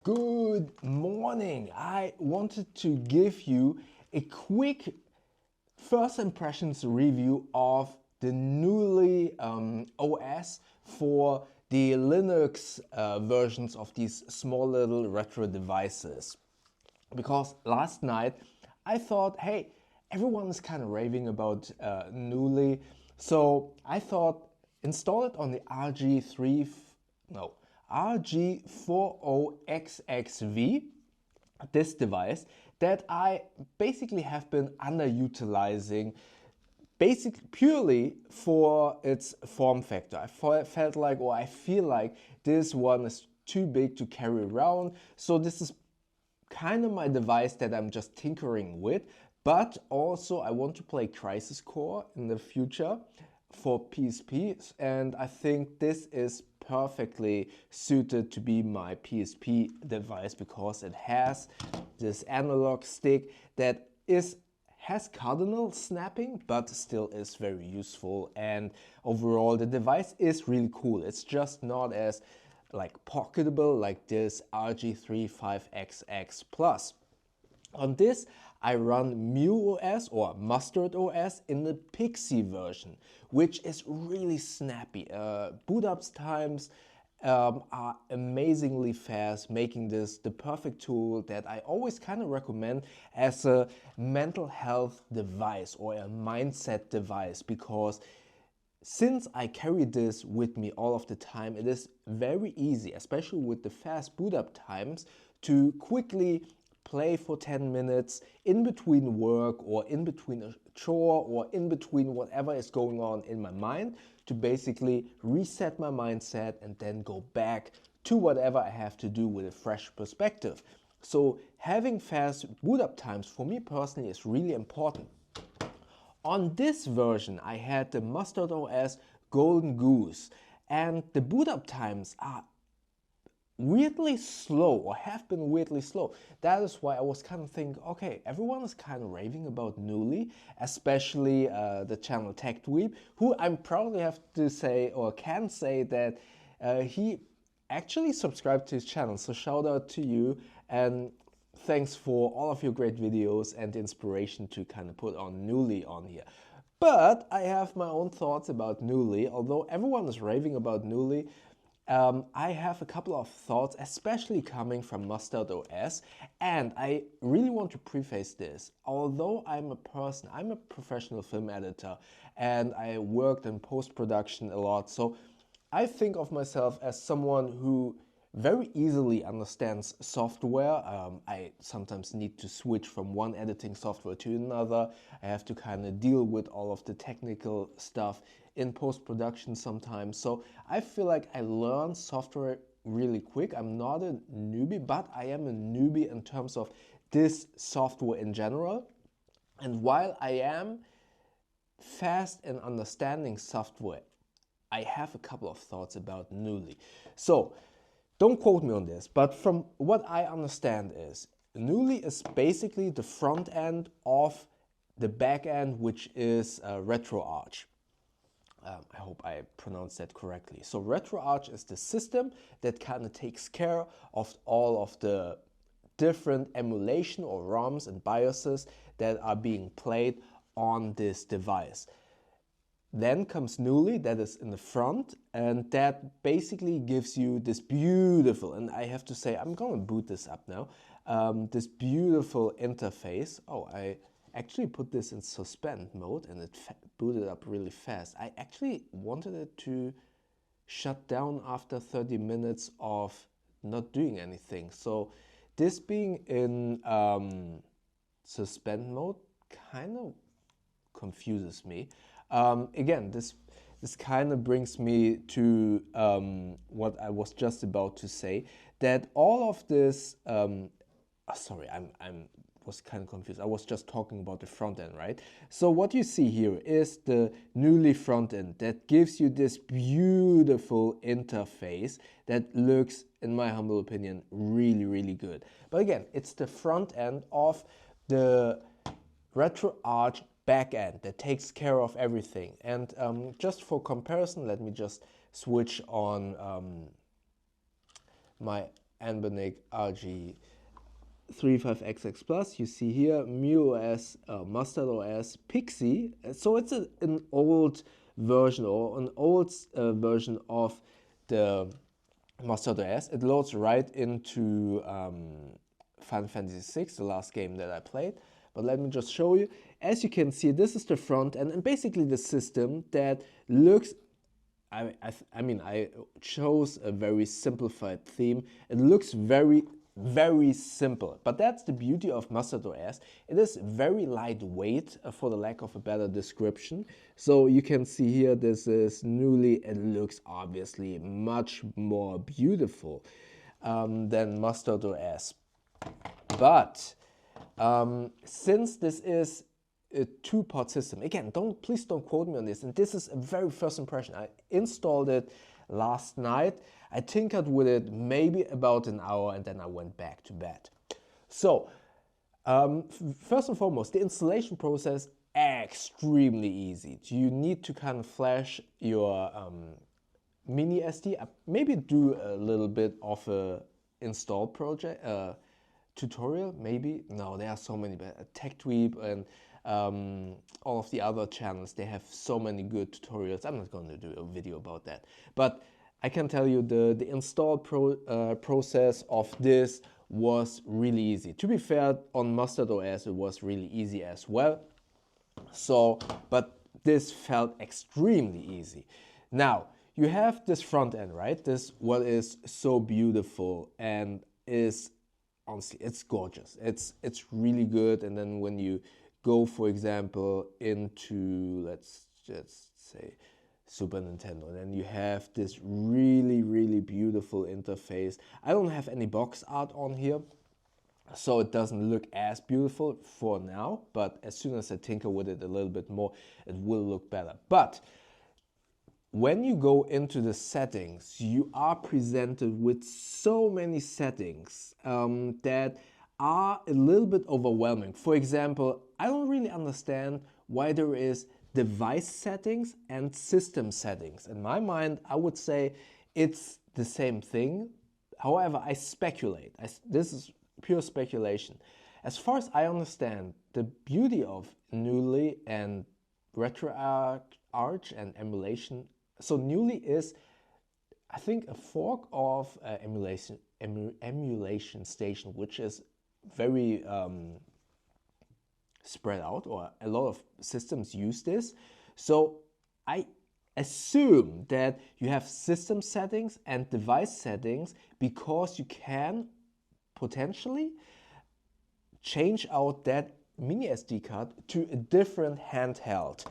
Good morning. I wanted to give you a quick first impressions review of the Knulli OS for the Linux versions of these small little retro devices. Because last night I thought, hey, everyone is kind of raving about Knulli, so I thought install it on the RG40XXV, this device that I basically have been underutilizing purely for its form factor. I felt like, or I feel like this one is too big to carry around, so this is kind of my device that I'm just tinkering with, but also I want to play Crisis Core in the future for PSP, and I think this is perfectly suited to be my PSP device because it has this analog stick that has cardinal snapping but still is very useful, and overall the device is really cool. It's just not as pocketable like this RG35XX Plus. On this I run MuOS or Mustard OS in the Pixi version, which is really snappy. Boot up times are amazingly fast, making this the perfect tool that I always kind of recommend as a mental health device or a mindset device, because since I carry this with me all of the time, it is very easy, especially with the fast boot up times, to quickly play for 10 minutes in between work or in between a chore or in between whatever is going on in my mind, to basically reset my mindset and then go back to whatever I have to do with a fresh perspective. So having fast boot up times for me personally is really important. On this version I had the Mustard OS Golden Goose, and the boot up times are weirdly slow, or have been weirdly slow. That is why I was kind of thinking, okay, everyone is kind of raving about Knulli, especially the channel Dweeb, who I'm proudly have to say, or can say, that he actually subscribed to his channel. So shout out to you, and thanks for all of your great videos and inspiration to kind of put on Knulli on here. But I have my own thoughts about Knulli. Although everyone is raving about Knulli, I have a couple of thoughts, especially coming from Mustard OS, and I really want to preface this. Although I'm a professional film editor, and I worked in post-production a lot, so I think of myself as someone who very easily understands software. I sometimes need to switch from one editing software to another. I have to kind of deal with all of the technical stuff in post-production sometimes. So I feel like I learn software really quick. I'm not a newbie, but I am a newbie in terms of this software in general. And while I am fast in understanding software, I have a couple of thoughts about Knulli. So don't quote me on this, but from what I understand is, Knulli is basically the front end of the back end, which is RetroArch. I hope I pronounced that correctly. So RetroArch is the system that kind of takes care of all of the different emulation or ROMs and BIOSes that are being played on this device. Then comes Knulli, that is in the front, and that basically gives you this beautiful, and I have to say, I'm gonna boot this up now, this beautiful interface. Oh, I actually put this in suspend mode and it booted up really fast. I actually wanted it to shut down after 30 minutes of not doing anything. So this being in suspend mode kind of confuses me. Again, this kind of brings me to what I was just about to say, that all of this, sorry, I was kind of confused. I was just talking about the front end, right? So what you see here is the Knulli front end that gives you this beautiful interface that looks, in my humble opinion, really, really good. But again, it's the front end of the RetroArch backend that takes care of everything. And just for comparison, let me just switch on my Anbernic RG40XXV. You see here MuOS, Mustard OS, Pixi. So it's an old version, or an old version of the Mustard OS. It loads right into Final Fantasy VI, the last game that I played. But let me just show you. As you can see, this is the front end and basically the system that looks, I mean, I chose a very simplified theme. It looks very simple, but that's the beauty of Mustard OS. It is very lightweight, for the lack of a better description. So you can see here, this is Knulli. It looks obviously much more beautiful than Mustard OS. But since this is a two-part system, again, please don't quote me on this, and this is a very first impression. I installed it last night. I tinkered with it maybe about an hour, and then I went back to bed. So first and foremost, the installation process extremely easy. You need to kind of flash your mini SD, maybe do a little bit of a install project tutorial, maybe. No, there are so many, Tech Dweeb and all of the other channels, they have so many good tutorials. I'm not going to do a video about that, but I can tell you the install process of this was really easy. To be fair, on Mustard OS it was really easy as well. So, but this felt extremely easy. Now you have this front end, right? This what is so beautiful and is honestly, it's gorgeous. It's really good. And then when you go, for example, into, let's just say, Super Nintendo, and then you have this really beautiful interface. I don't have any box art on here, so it doesn't look as beautiful for now, but as soon as I tinker with it a little bit more, it will look better. But when you go into the settings, you are presented with so many settings that are a little bit overwhelming. For example, I don't really understand why there is device settings and system settings. In my mind, I would say it's the same thing. However, I speculate. This is pure speculation. As far as I understand, the beauty of Knulli and RetroArch and emulation. So Knulli is, I think, a fork of emulation station, which is very spread out, or a lot of systems use this. So I assume that you have system settings and device settings because you can potentially change out that mini SD card to a different handheld.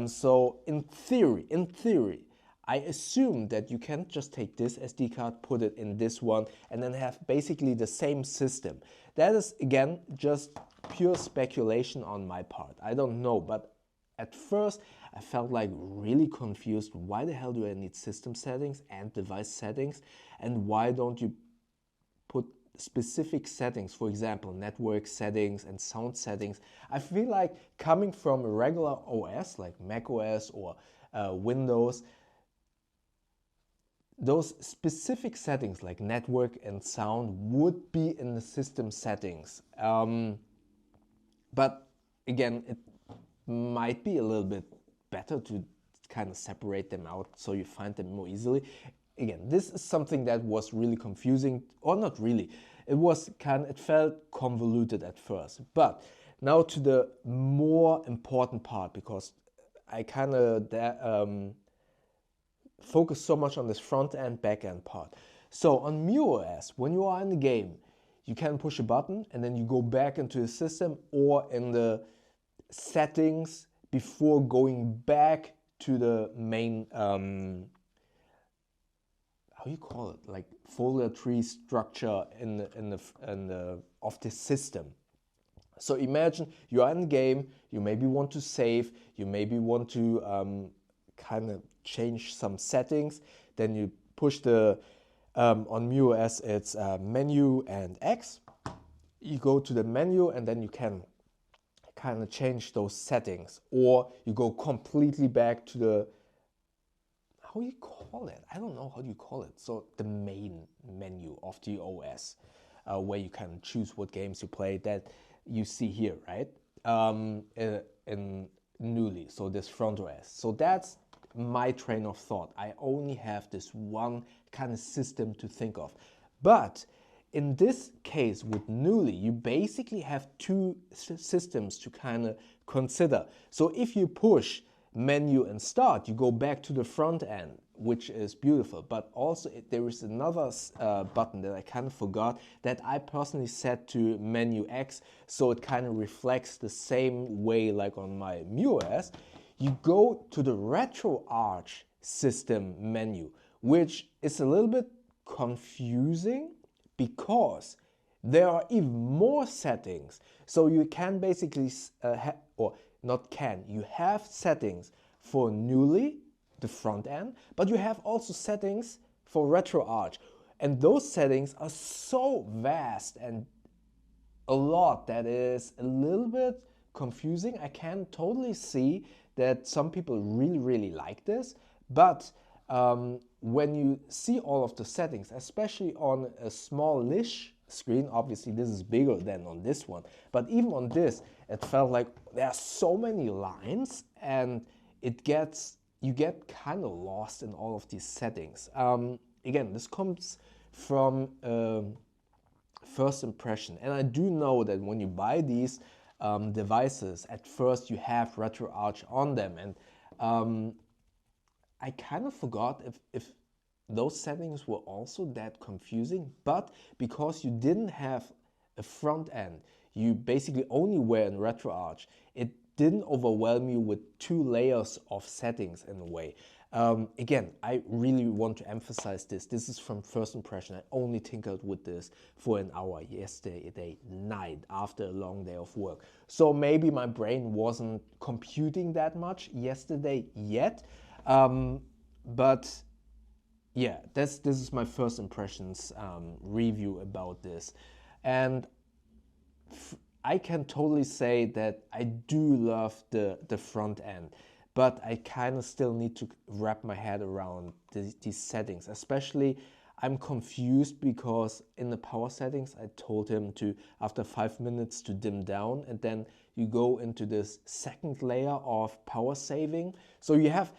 So in theory, I assume that you can just take this SD card, put it in this one, and then have basically the same system. That is, again, just pure speculation on my part. I don't know, but at first I felt like really confused. Why the hell do I need system settings and device settings? And why don't you put specific settings, for example, network settings and sound settings? I feel like coming from a regular OS like Mac OS or Windows, those specific settings like network and sound would be in the system settings. But again, it might be a little bit better to kind of separate them out so you find them more easily. Again, this is something that was really confusing, or not really. It felt convoluted at first. But now to the more important part, because I kind of focus so much on this front end, back end part. So on MuOS, when you are in the game, you can push a button and then you go back into the system or in the settings before going back to the main, how you call it, like folder tree structure of the system. So imagine you are in the game, you maybe want to save, you maybe want to kind of change some settings, then you push the on MuOS it's menu and X. You go to the menu and then you can kind of change those settings, or you go completely back to the, how you call it? I don't know how you call it. So the main menu of the OS, where you can choose what games you play, that you see here, right? In Knulli, so this front OS. So that's my train of thought. I only have this one kind of system to think of. But in this case with Knulli, you basically have two systems to kind of consider. So if you push menu and start, you go back to the front end, which is beautiful. But also there is another button that I kind of forgot that I personally set to menu X, so it kind of reflects the same way like on my MuOS. You go to the RetroArch system menu, which is a little bit confusing because there are even more settings. So you can basically, you have settings for Knulli, the front end, but you have also settings for RetroArch. And those settings are so vast and a lot that is a little bit confusing. I can totally see that some people really like this, but when you see all of the settings, especially on a smallish screen, obviously this is bigger than on this one, but even on this, it felt like there are so many lines and you get kind of lost in all of these settings. Again, this comes from first impression, and I do know that when you buy these devices, at first you have RetroArch on them, and I kind of forgot if those settings were also that confusing, but because you didn't have a front end, you basically only were in RetroArch, it didn't overwhelm you with two layers of settings in a way. Again, I really want to emphasize this. This is from first impression. I only tinkered with this for an hour yesterday night after a long day of work. So maybe my brain wasn't computing that much yesterday yet. But yeah, this is my first impressions review about this. And I can totally say that I do love the front end, but I kind of still need to wrap my head around these settings. Especially, I'm confused because in the power settings, I told him to, after 5 minutes, to dim down, and then you go into this second layer of power saving. So you have,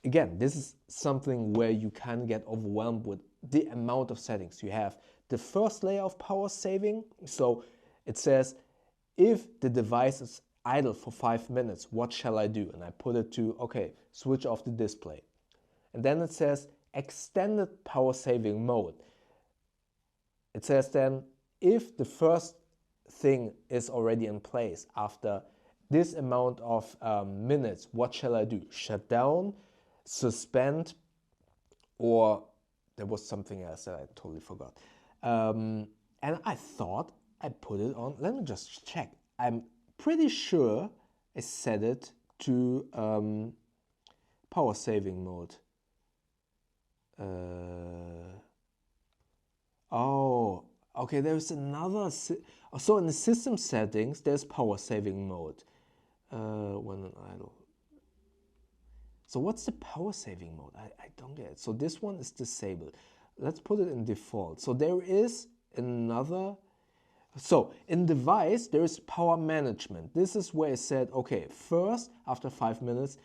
again, this is something where you can get overwhelmed with the amount of settings. You have the first layer of power saving. So it says, if the device is idle for 5 minutes, what shall I do? And I put it to, okay, switch off the display. And then it says extended power saving mode. It says then, if the first thing is already in place after this amount of minutes, what shall I do? Shut down, suspend, or there was something else that I totally forgot. And I thought I put it on. Let me just check. I'm pretty sure I set it to power saving mode. Oh, okay, there's another. So in the system settings, there's power saving mode when an idle. So what's the power saving mode? I don't get it. So this one is disabled. Let's put it in default. So there is another. So in device, there is power management. This is where it said, okay, first, after 5 minutes,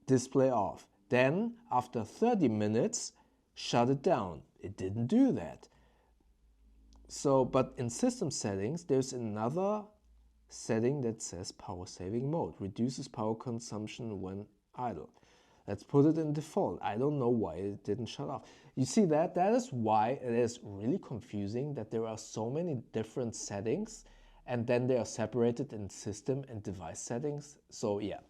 display off. Then, after 30 minutes, shut it down. It didn't do that. So, but in system settings, there's another setting that says power saving mode. Reduces power consumption when idle. Let's put it in default. I don't know why it didn't shut off. You see that? That is why it is really confusing that there are so many different settings and then they are separated in system and device settings. So yeah,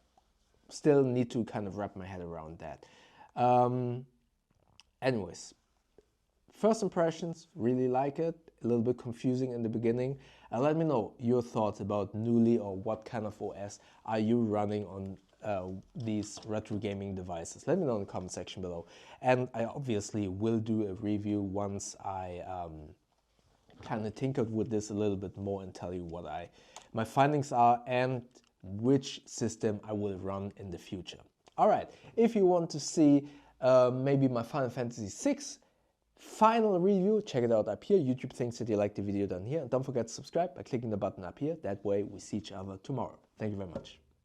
still need to kind of wrap my head around that. Anyways, first impressions, really like it. A little bit confusing in the beginning. Let me know your thoughts about Knulli, or what kind of OS are you running on these retro gaming devices. Let me know in the comment section below. And I obviously will do a review once I kind of tinkered with this a little bit more and tell you what my findings are and which system I will run in the future. All right, if you want to see maybe my Final Fantasy VI final review, check it out up here. YouTube thinks that you like the video down here. And don't forget to subscribe by clicking the button up here. That way we see each other tomorrow. Thank you very much.